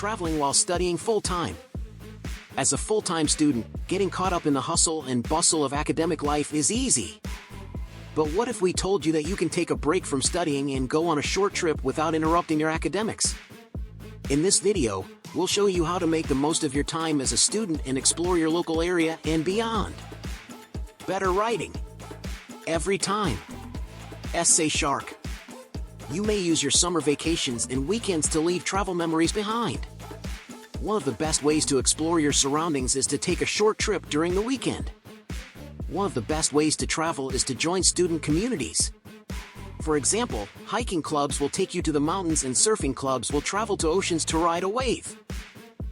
traveling while studying full-time. As a full-time student, getting caught up in the hustle and bustle of academic life is easy. But what if we told you that you can take a break from studying and go on a short trip without interrupting your academics? In this video, we'll show you how to make the most of your time as a student and explore your local area and beyond. Better writing. Every time. EssayShark. You may use your summer vacations and weekends to leave travel memories behind. One of the best ways to explore your surroundings is to take a short trip during the weekend. One of the best ways to travel is to join student communities. For example, hiking clubs will take you to the mountains and surfing clubs will travel to oceans to ride a wave.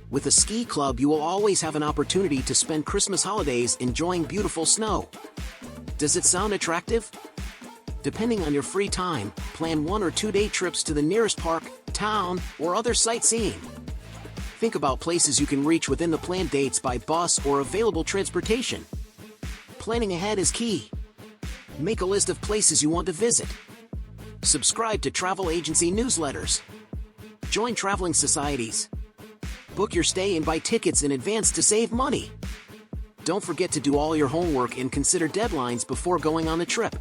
With a ski club, you will always have an opportunity to spend Christmas holidays enjoying beautiful snow. Does it sound attractive? Depending on your free time, plan 1 or 2 day trips to the nearest park, town, or other sightseeing. Think about places you can reach within the planned dates by bus or available transportation. Planning ahead is key. Make a list of places you want to visit. Subscribe to travel agency newsletters. Join traveling societies. Book your stay and buy tickets in advance to save money. Don't forget to do all your homework and consider deadlines before going on the trip.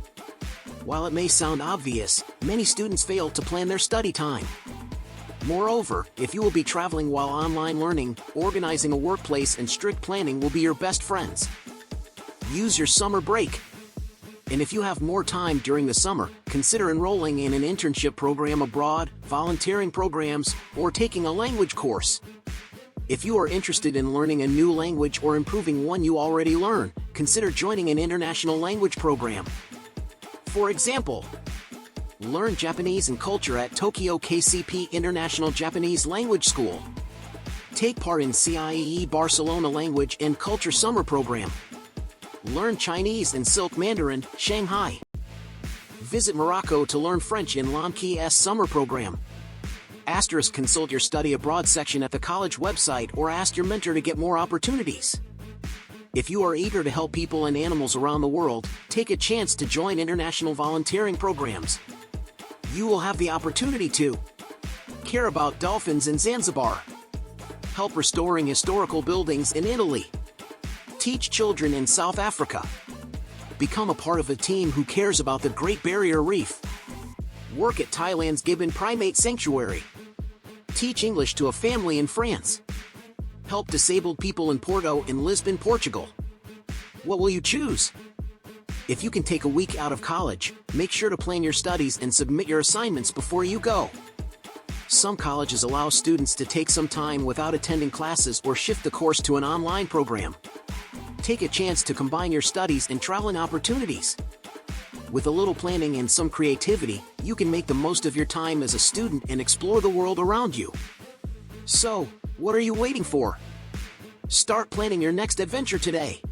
While it may sound obvious, many students fail to plan their study time. Moreover, if you will be traveling while online learning, organizing a workplace and strict planning will be your best friends. Use your summer break. And if you have more time during the summer, consider enrolling in an internship program abroad, volunteering programs, or taking a language course. If you are interested in learning a new language or improving one you already learn, consider joining an international language program. For example, learn Japanese and culture at Tokyo KCP International Japanese Language School. Take part in CIEE Barcelona Language and Culture Summer Program. Learn Chinese and Silk Mandarin, Shanghai. Visit Morocco to learn French in Lanki's Summer Program. Consult your study abroad section at the college website or ask your mentor to get more opportunities. If you are eager to help people and animals around the world, take a chance to join international volunteering programs. You will have the opportunity to care about dolphins in Zanzibar, help restoring historical buildings in Italy, teach children in South Africa, become a part of a team who cares about the Great Barrier Reef, work at Thailand's Gibbon Primate Sanctuary, teach English to a family in France, help disabled people in Porto and Lisbon, Portugal. What will you choose? If you can take a week out of college, make sure to plan your studies and submit your assignments before you go. Some colleges allow students to take some time without attending classes or shift the course to an online program. Take a chance to combine your studies and traveling opportunities. With a little planning and some creativity, you can make the most of your time as a student and explore the world around you. So, what are you waiting for? Start planning your next adventure today.